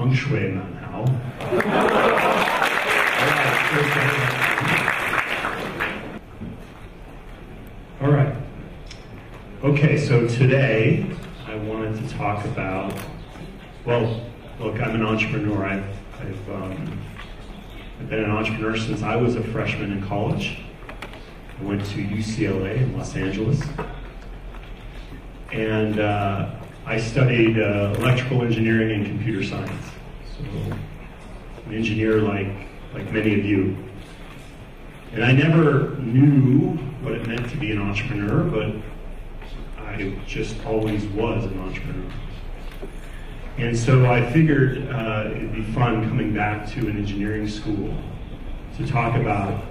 feng shui man hao. All right. Okay, so today I wanted to talk about, well, look, I'm an entrepreneur. I've been an entrepreneur since I was a freshman in college. I went to UCLA in Los Angeles. And I studied electrical engineering and computer science. So I'm an engineer like many of you. And I never knew what it meant to be an entrepreneur, but I just always was an entrepreneur. And so I figured it'd be fun coming back to an engineering school to talk about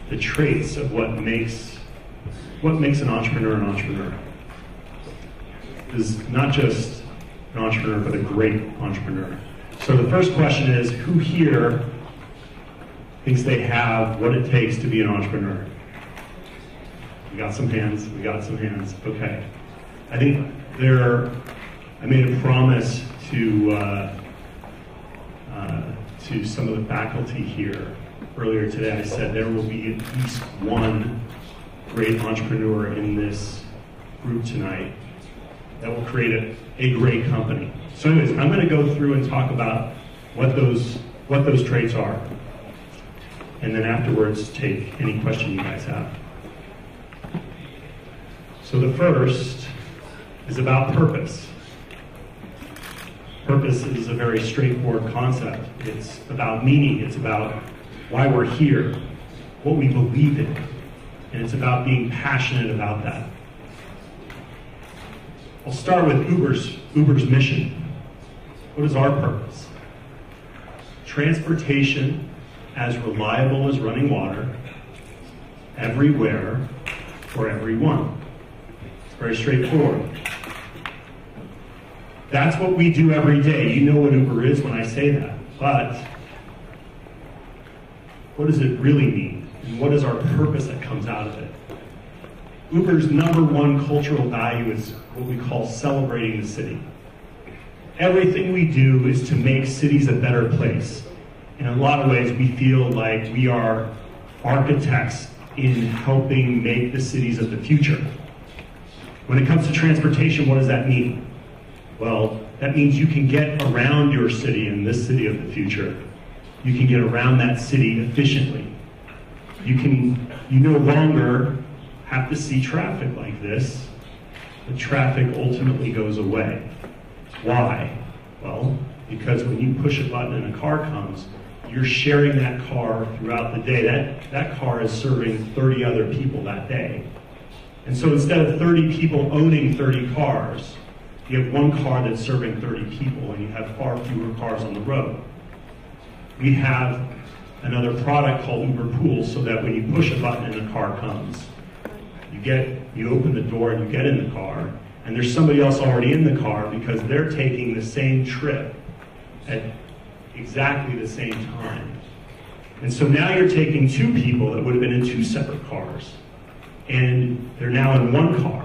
the traits of what makes an entrepreneur an entrepreneur. Is not just an entrepreneur, but a great entrepreneur. So the first question is, who here thinks they have what it takes to be an entrepreneur? We got some hands, okay. I think I made a promise to some of the faculty here earlier today. I said there will be at least one great entrepreneur in this group tonight that will create a great company. So anyways, I'm going to go through and talk about what those traits are. And then afterwards, take any question you guys have. So the first is about purpose. Purpose is a very straightforward concept. It's about meaning. It's about why we're here, what we believe in. And it's about being passionate about that. I'll start with Uber's mission. What is our purpose? Transportation as reliable as running water, everywhere, for everyone. It's very straightforward. That's what we do every day. You know what Uber is when I say that. But what does it really mean? And what is our purpose that comes out of it? Uber's #1 cultural value is what we call celebrating the city. Everything we do is to make cities a better place. In a lot of ways, we feel like we are architects in helping make the cities of the future. When it comes to transportation, what does that mean? Well, that means you can get around your city in this city of the future. You can get around that city efficiently. You no longer have to see traffic like this. The traffic ultimately goes away. Why? Well, because when you push a button and a car comes, you're sharing that car throughout the day. That car is serving 30 other people that day. And so instead of 30 people owning 30 cars, you have one car that's serving 30 people, and you have far fewer cars on the road. We have another product called Uber Pools, so that when you push a button and a car comes, you open the door and you get in the car, and there's somebody else already in the car because they're taking the same trip at exactly the same time. And so now you're taking two people that would have been in two separate cars, and they're now in one car.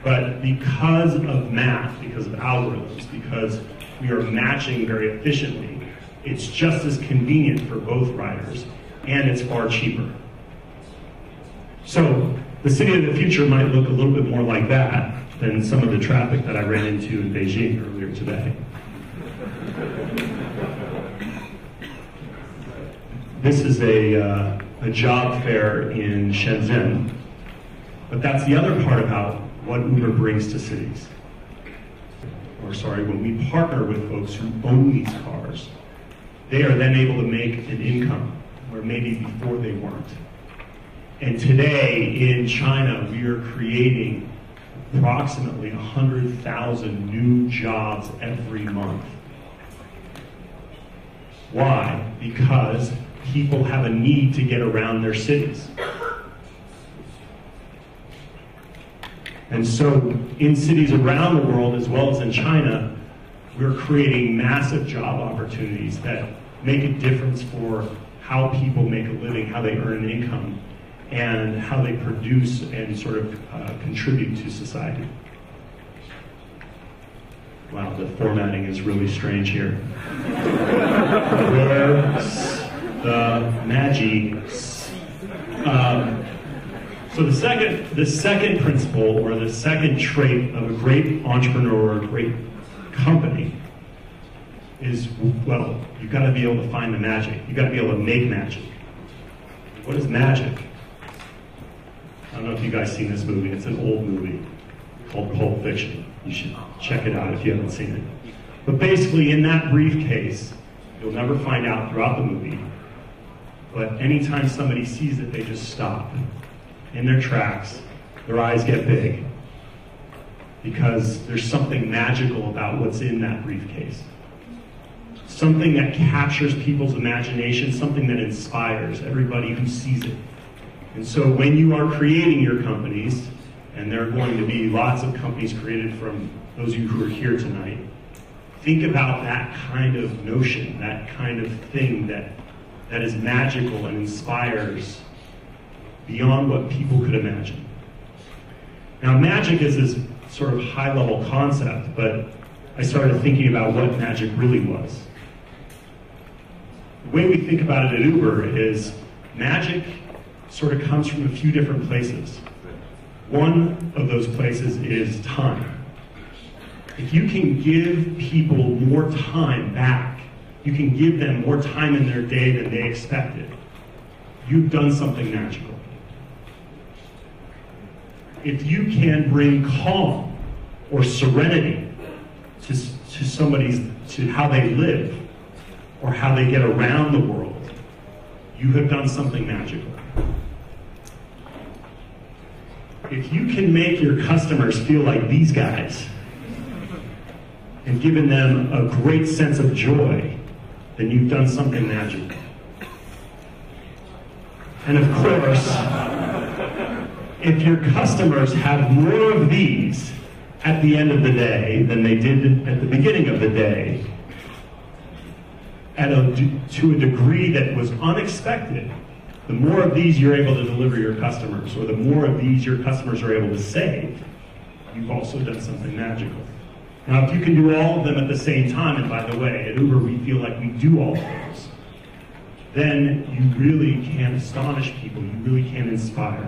But because of math, because of algorithms, because we are matching very efficiently, it's just as convenient for both riders, and it's far cheaper. So the city of the future might look a little bit more like that than some of the traffic that I ran into in Beijing earlier today. This is a job fair in Shenzhen, but that's the other part about what Uber brings to cities. When we partner with folks who own these cars, they are then able to make an income where maybe before they weren't. And today in China, we are creating approximately 100,000 new jobs every month. Why? Because people have a need to get around their cities. And so in cities around the world, as well as in China, we're creating massive job opportunities that make a difference for how people make a living, how they earn an income, and how they produce and sort of contribute to society. Wow, the formatting is really strange here. Where's the Magi? So the second principle, or the second trait of a great entrepreneur or a great company is, well, you've got to be able to find the magic. You've got to be able to make magic. What is magic? I don't know if you guys seen this movie. It's an old movie called Pulp Fiction. You should check it out if you haven't seen it. But basically, in that briefcase, you'll never find out throughout the movie, but anytime somebody sees it, they just stop in their tracks. Their eyes get big because there's something magical about what's in that briefcase. Something that captures people's imagination, something that inspires everybody who sees it. And so when you are creating your companies, and there are going to be lots of companies created from those of you who are here tonight, think about that kind of notion, that kind of thing that is magical and inspires beyond what people could imagine. Now, magic is this sort of high-level concept, but I started thinking about what magic really was. The way we think about it at Uber is magic sort of comes from a few different places. One of those places is time. If you can give people more time back, you can give them more time in their day than they expected, you've done something magical. If you can bring calm or serenity to how they live or how they get around the world, you have done something magical. If you can make your customers feel like these guys and given them a great sense of joy, then you've done something magical. And of course, if your customers have more of these at the end of the day than they did at the beginning of the day, to a degree that was unexpected, the more of these you're able to deliver your customers, or the more of these your customers are able to save, you've also done something magical. Now, if you can do all of them at the same time, and by the way, at Uber we feel like we do all of those, then you really can astonish people, you really can inspire.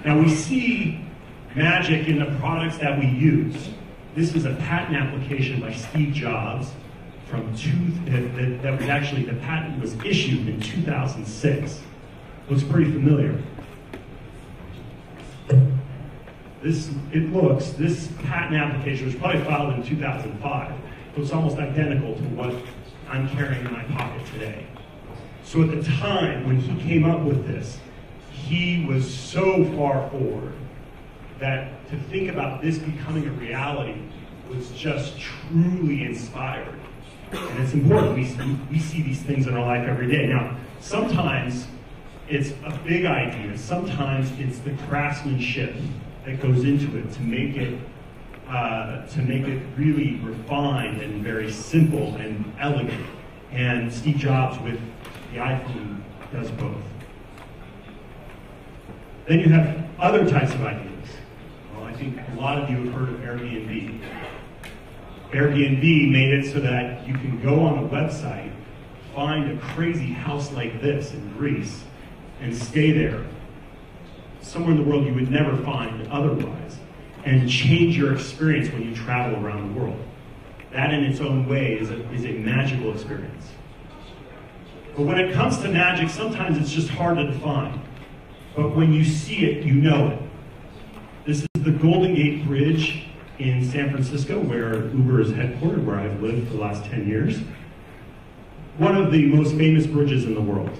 Now, we see magic in the products that we use. This is a patent application by Steve Jobs that was actually, the patent was issued in 2006. Looks pretty familiar. This patent application was probably filed in 2005. It was almost identical to what I'm carrying in my pocket today. So at the time when he came up with this, he was so far forward that to think about this becoming a reality was just truly inspiring. And it's important. We see these things in our life every day. Now, sometimes it's a big idea. Sometimes it's the craftsmanship that goes into it to make it really refined and very simple and elegant. And Steve Jobs with the iPhone does both. Then you have other types of ideas. Well, I think a lot of you have heard of Airbnb. Airbnb made it so that you can go on a website, find a crazy house like this in Greece, and stay there somewhere in the world you would never find otherwise, and change your experience when you travel around the world. That in its own way is a magical experience. But when it comes to magic, sometimes it's just hard to define. But when you see it, you know it. This is the Golden Gate Bridge in San Francisco, where Uber is headquartered, where I've lived for the last 10 years. One of the most famous bridges in the world.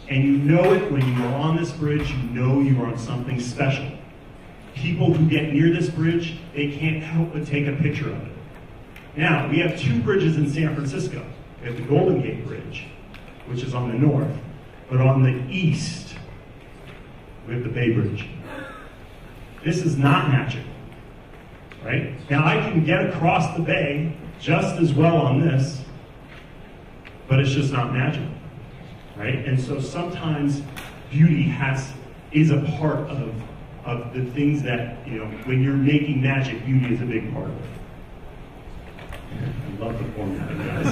And you know it when you are on this bridge, you know you are on something special. People who get near this bridge, they can't help but take a picture of it. Now, we have two bridges in San Francisco. We have the Golden Gate Bridge, which is on the north, but on the east, we have the Bay Bridge. This is not magical. Right? Now, I can get across the bay just as well on this, but it's just not magical. Right? And so sometimes beauty is a part of of the things that, you know, when you're making magic, beauty is a big part of it. I love the formatting, guys.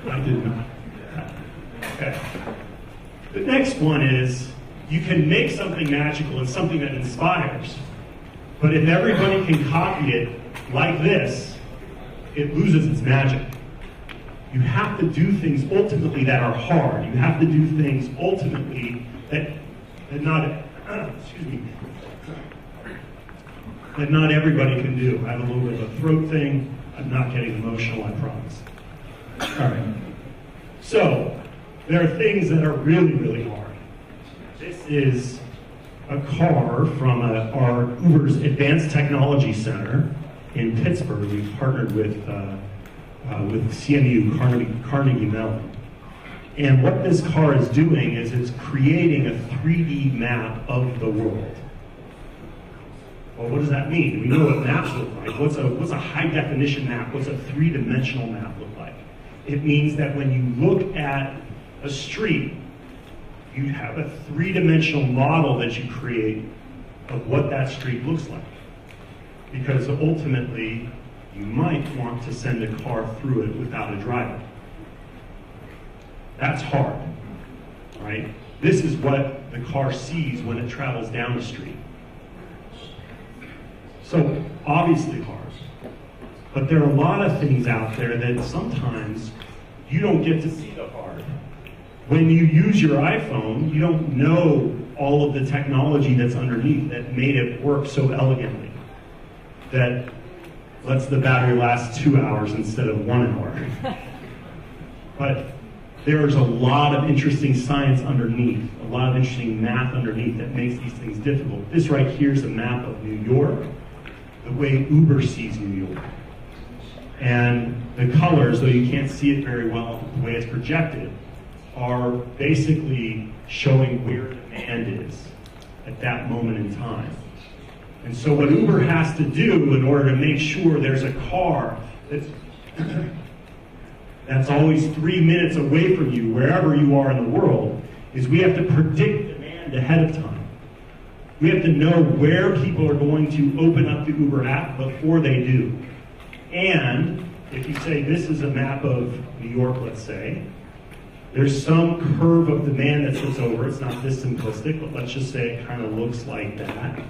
I did not. Okay. The next one is, you can make something magical and something that inspires, but if everybody can copy it like this, it loses its magic. You have to do things ultimately that are hard. You have to do things ultimately that not everybody can do. I have a little bit of a throat thing. I'm not getting emotional, I promise. All right. So, there are things that are really, really hard. This is a car from our Uber's Advanced Technology Center in Pittsburgh. We've partnered with CMU, Carnegie Mellon. And what this car is doing is it's creating a 3D map of the world. Well, what does that mean? We know what maps look like. What's a high-definition map? What's a three-dimensional map look like? It means that when you look at a street, you have a three-dimensional model that you create of what that street looks like. Because ultimately, you might want to send a car through it without a driver. That's hard, right? This is what the car sees when it travels down the street. So, obviously hard. But there are a lot of things out there that sometimes you don't get to see the hard. When you use your iPhone, you don't know all of the technology that's underneath that made it work so elegantly. That lets the battery last 2 hours instead of 1 hour. But there's a lot of interesting science underneath, a lot of interesting math underneath that makes these things difficult. This right here is a map of New York, the way Uber sees New York. And the colors, though you can't see it very well the way it's projected, are basically showing where demand is at that moment in time. And so what Uber has to do in order to make sure there's a car that's always 3 minutes away from you, wherever you are in the world, is we have to predict demand ahead of time. We have to know where people are going to open up the Uber app before they do. And if you say this is a map of New York, let's say, there's some curve of demand that sits over. It's not this simplistic, but let's just say it kind of looks like that.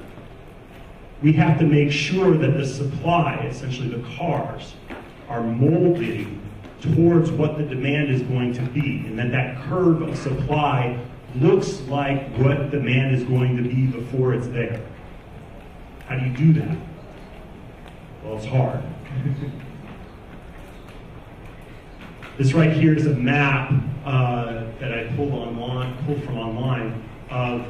We have to make sure that the supply, essentially the cars, are molding towards what the demand is going to be, and that that curve of supply looks like what demand is going to be before it's there. How do you do that? Well, it's hard. This right here is a map that I pulled from online of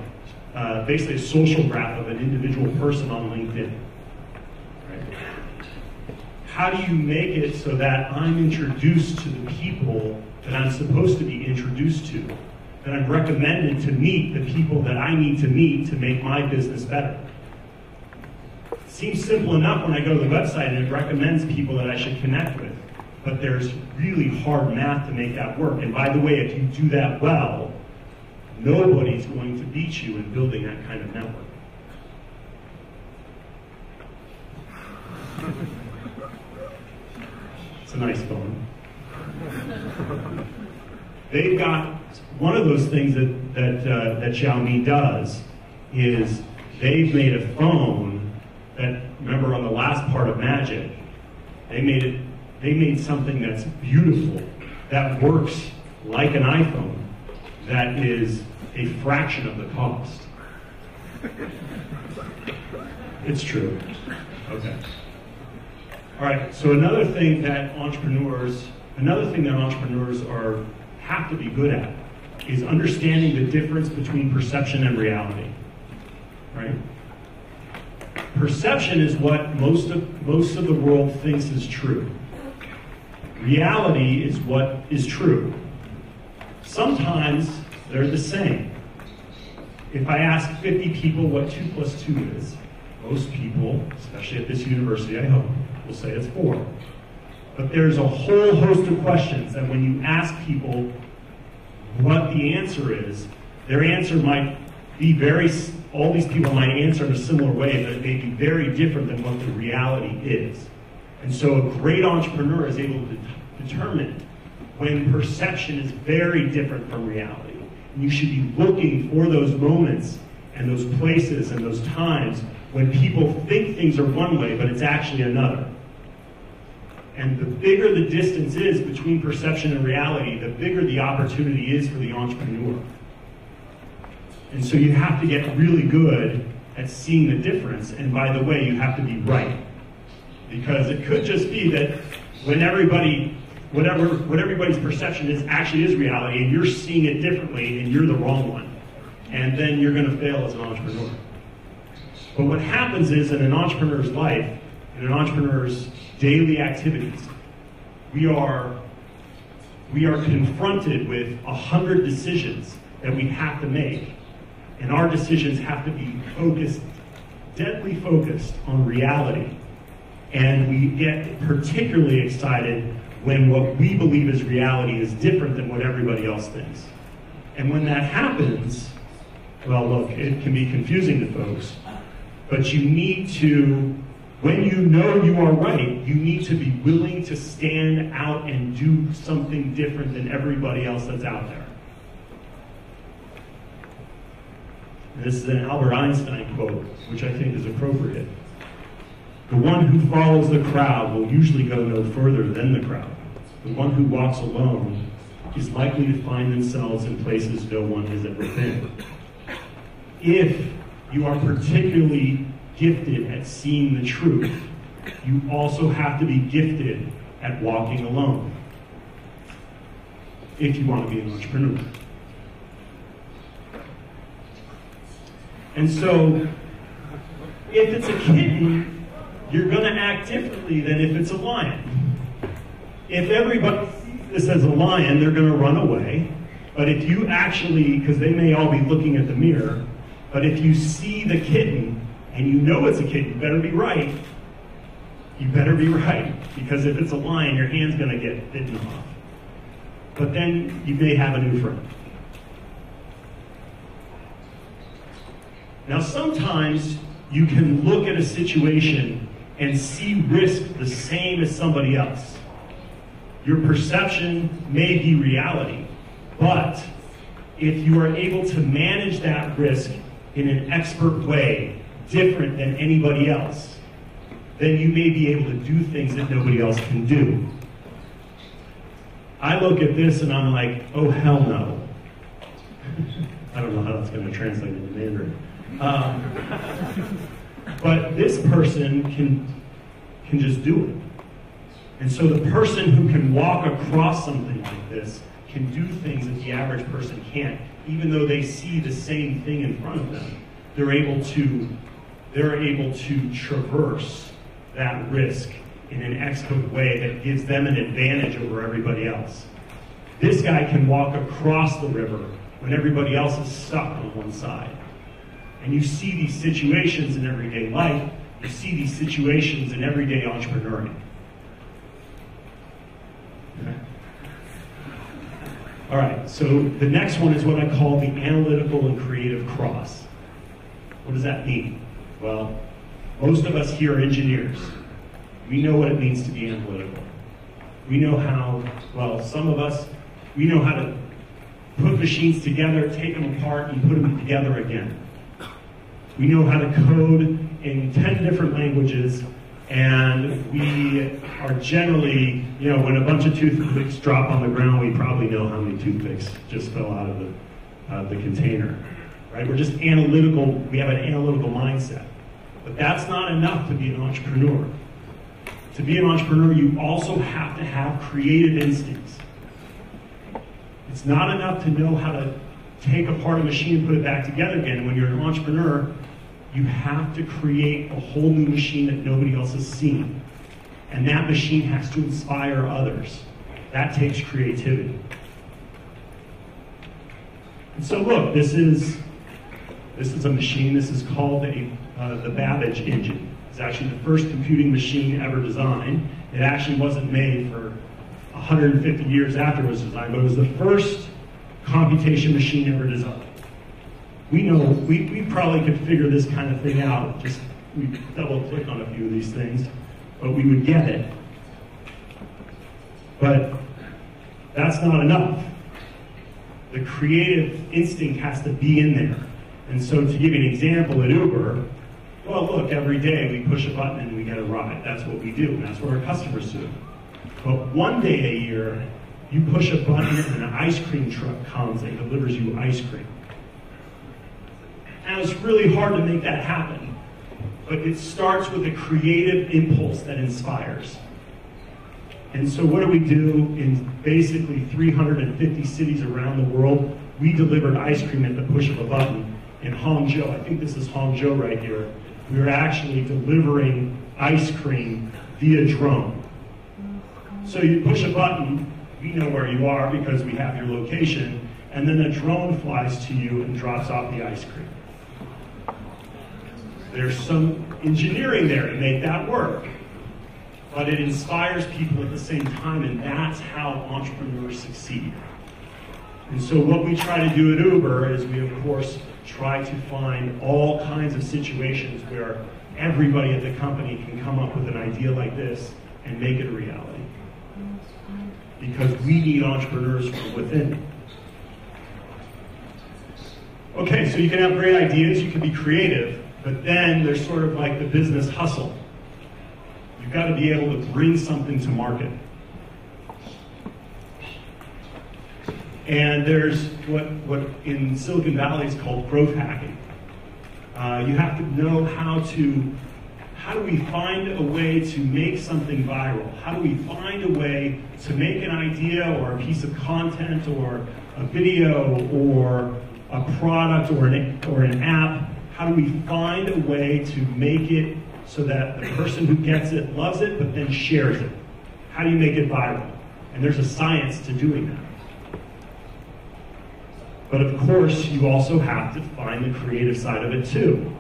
basically a social graph of an individual person on LinkedIn. Right? How do you make it so that I'm introduced to the people that I'm supposed to be introduced to, that I'm recommended to meet the people that I need to meet to make my business better? It seems simple enough when I go to the website and it recommends people that I should connect with, but there's really hard math to make that work. And by the way, if you do that well, nobody's going to beat you in building that kind of network. It's a nice phone. They've got one of those things that Xiaomi does is they've made a phone that, remember on the last part of Magic, they made something that's beautiful, that works like an iPhone, that is a fraction of the cost. It's true. Okay. All right, so another thing that entrepreneurs have to be good at is understanding the difference between perception and reality. Right? Perception is what most of the world thinks is true. Reality is what is true. Sometimes they're the same. If I ask 50 people what 2 plus 2 is, most people, especially at this university, I hope, will say it's 4. But there's a whole host of questions that when you ask people what the answer is, their answer might be very all these people might answer in a similar way, but it may be very different than what the reality is. And so a great entrepreneur is able to determine when perception is very different from reality. And you should be looking for those moments and those places and those times when people think things are one way, but it's actually another. And the bigger the distance is between perception and reality, the bigger the opportunity is for the entrepreneur. And so you have to get really good at seeing the difference. And by the way, you have to be right. Because it could just be that when what everybody's perception is actually is reality, and you're seeing it differently, and you're the wrong one. And then you're going to fail as an entrepreneur. But what happens is in an entrepreneur's life, in an entrepreneur's daily activities, we are confronted with 100 decisions that we have to make. And our decisions have to be focused, deadly focused on reality. And we get particularly excited when what we believe is reality is different than what everybody else thinks. And when that happens, well, look, it can be confusing to folks, but you need to, when you know you are right, you need to be willing to stand out and do something different than everybody else that's out there. And this is an Albert Einstein quote, which I think is appropriate. The one who follows the crowd will usually go no further than the crowd. The one who walks alone is likely to find themselves in places no one has ever been. If you are particularly gifted at seeing the truth, you also have to be gifted at walking alone if you want to be an entrepreneur. And so, if it's a kitten, you're going to act differently than if it's a lion. If everybody sees this as a lion, they're going to run away. But if you actually, because they may all be looking at the mirror, but if you see the kitten and you know it's a kitten, you better be right. You better be right. Because if it's a lion, your hand's going to get bitten off. But then you may have a new friend. Now, sometimes you can look at a situation and see risk the same as somebody else. Your perception may be reality, but if you are able to manage that risk in an expert way, different than anybody else, then you may be able to do things that nobody else can do. I look at this and I'm like, oh, hell no. I don't know how that's going to translate into Mandarin. But this person can just do it. And so the person who can walk across something like this can do things that the average person can't. Even though they see the same thing in front of them, they're able to traverse that risk in an expert way that gives them an advantage over everybody else. This guy can walk across the river when everybody else is stuck on one side. And you see these situations in everyday life. You see these situations in everyday entrepreneuring. Okay. All right, so the next one is what I call the analytical and creative cross. What does that mean? Well, most of us here are engineers. We know what it means to be analytical. We know how, well, some of us, we know how to put machines together, take them apart, and put them together again. We know how to code in 10 different languages, and we are generally, you know, when a bunch of toothpicks drop on the ground, we probably know how many toothpicks just fell out of the container, right? We're just analytical, we have an analytical mindset. But that's not enough to be an entrepreneur. To be an entrepreneur, you also have to have creative instincts. It's not enough to know how to take apart a machine and put it back together again. When you're an entrepreneur, you have to create a whole new machine that nobody else has seen. And that machine has to inspire others. That takes creativity. And so look, this is a machine. This is called the Babbage engine. It's actually the first computing machine ever designed. It actually wasn't made for 150 years after it was designed, but it was the first computation machine ever designed. we know we probably could figure this kind of thing out. Just we double click on a few of these things, but we would get it. But that's not enough. The creative instinct has to be in there. And so to give you an example at Uber, well, look, every day we push a button and we get a ride. That's what we do, and that's what our customers do. But one day a year, you push a button and an ice cream truck comes and delivers you ice cream. And it's really hard to make that happen. But it starts with a creative impulse that inspires. And so what do we do in basically 350 cities around the world? We delivered ice cream at the push of a button. In Hangzhou, I think this is Hangzhou right here, we were actually delivering ice cream via drone. So you push a button, we know where you are because we have your location, and then a drone flies to you and drops off the ice cream. There's some engineering there to make that work, but it inspires people at the same time, and that's how entrepreneurs succeed. And so what we try to do at Uber is we, of course, try to find all kinds of situations where everybody at the company can come up with an idea like this and make it a reality. Because we need entrepreneurs from within. Okay, so you can have great ideas, you can be creative, but then there's sort of like the business hustle. You've got to be able to bring something to market. And there's what in Silicon Valley is called growth hacking. You have to know how do we find a way to make something viral? How do we find a way to make an idea or a piece of content or a video or a product or an app? How do we find a way to make it so that the person who gets it loves it but then shares it? How do you make it viral? And there's a science to doing that. But of course, you also have to find the creative side of it too,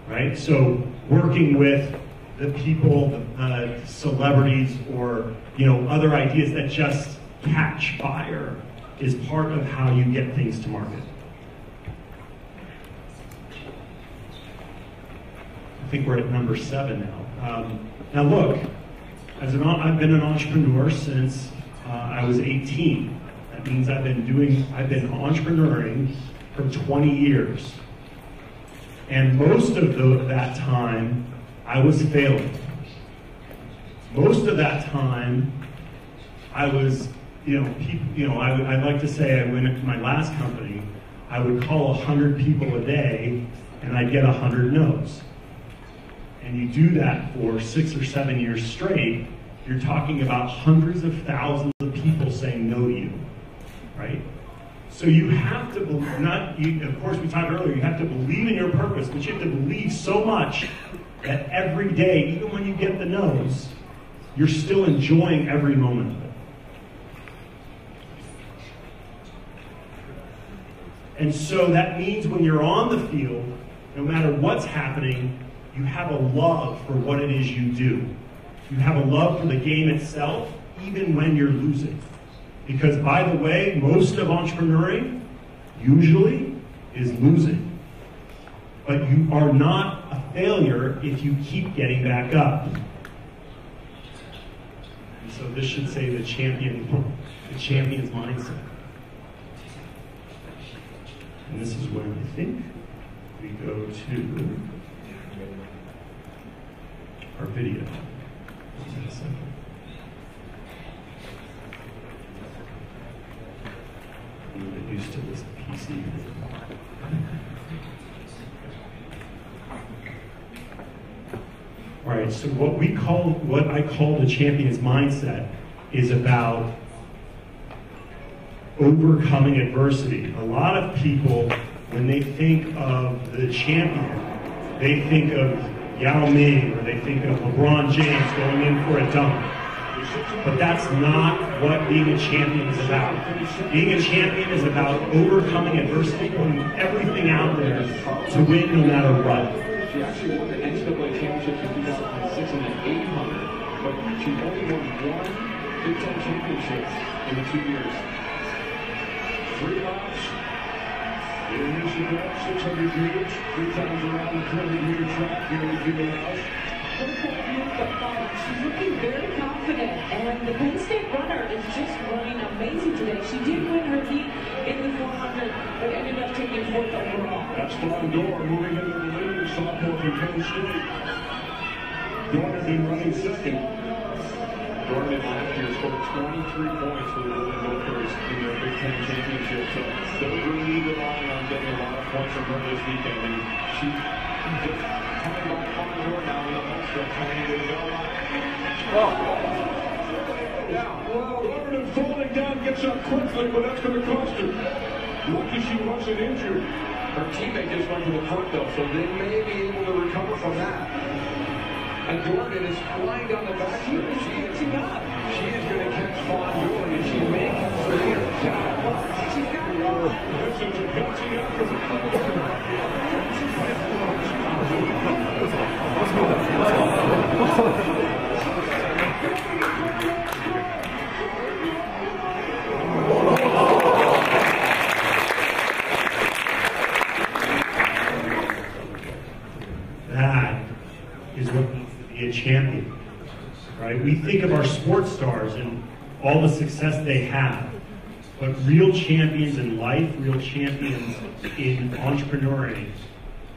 right? So working with the people, the celebrities, or other ideas that just catch fire is part of how you get things to market. I think we're at number 7 now. Now look, I've been an entrepreneur since I was 18. That means I've been entrepreneuring for 20 years. And most of that time, I was failing. Most of that time, I was, I'd like to say I went into my last company, I would call 100 people a day, and I'd get 100 no's. And you do that for 6 or 7 years straight, you're talking about hundreds of thousands of people saying no to you. Right? So you have to believe, of course we talked earlier, you have to believe in your purpose, but you have to believe so much that every day, even when you get the no's, you're still enjoying every moment of it. And so that means when you're on the field, no matter what's happening, you have a love for what it is you do. You have a love for the game itself, even when you're losing. Because, by the way, most of entrepreneuring usually is losing. But you are not a failure if you keep getting back up. And so this should say the champion's mindset. And this is when I think we go to our video. I'm get used to this PC. All right, so what I call the champion's mindset is about overcoming adversity. A lot of people, when they think of the champion, they think of Yao Ming, or they think of LeBron James going in for a dunk. But that's not what being a champion is about. Being a champion is about overcoming adversity, putting everything out there to win no matter what. She actually won the NCAA championship in 2006 in the 800, but she only won one Big Ten championship in the 2 years. 3 laps, In this event, 600 meters, 3 times around the 200-meter track here in the field house. She's looking very confident, and the Penn State runner is just running amazing today. She did win her heat in the 400, but ended up taking 4th overall. That's Fawn Dorr moving into the lead, sophomore from Penn State. Dorr had been running second. Dorr did last year scored 23 points for the Golden Gophers in their Big Ten championship. So they're really relying on getting a lot of points from her this weekend. And she just coming by Fawn Dorr now in the home stretch, trying to go. Yeah, well, Robert falling down gets up quickly, but that's going to cost her. Lucky she wasn't injured. Her teammate just went to the front though, so they may be able to recover from that. And Jordan is flying down the back here. She is going to catch Fawn Dorr, and she may catch her here. She's got one. This is a gutsy effort. That is what needs to be a champion, right? We think of our sports stars and all the success they have, but real champions in life, real champions in entrepreneuring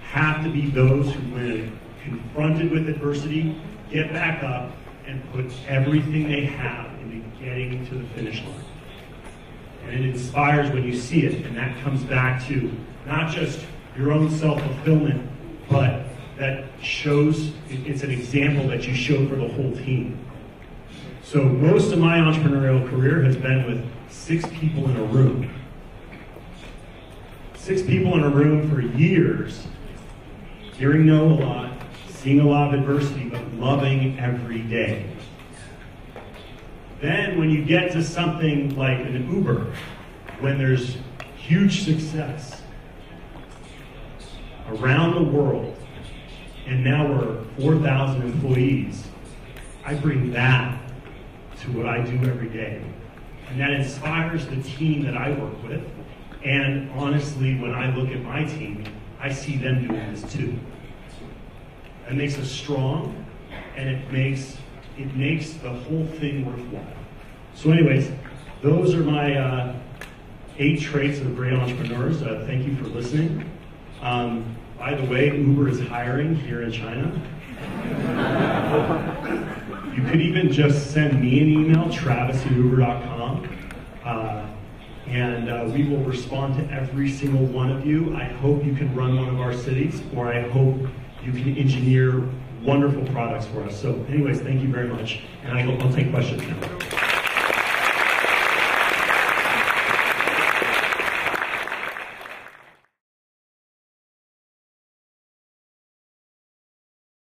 have to be those who, when confronted with adversity, get back up and put everything they have into getting to the finish line. And it inspires when you see it, and that comes back to not just your own self-fulfillment, but that shows, it's an example that you show for the whole team. So most of my entrepreneurial career has been with 6 people in a room. 6 people in a room for years, hearing no a lot, seeing a lot of adversity, but loving every day. Then when you get to something like an Uber, when there's huge success around the world, and now we're 4,000 employees, I bring that to what I do every day. And that inspires the team that I work with. And honestly, when I look at my team, I see them doing this too. It makes us strong, and it makes the whole thing worthwhile. So anyways, those are my 8 traits of great entrepreneurs. Thank you for listening. By the way, Uber is hiring here in China. You could even just send me an email, travis@uber.com, and we will respond to every single one of you. I hope you can run one of our cities, or I hope you can engineer wonderful products for us. So anyways, thank you very much, and I'll take questions now.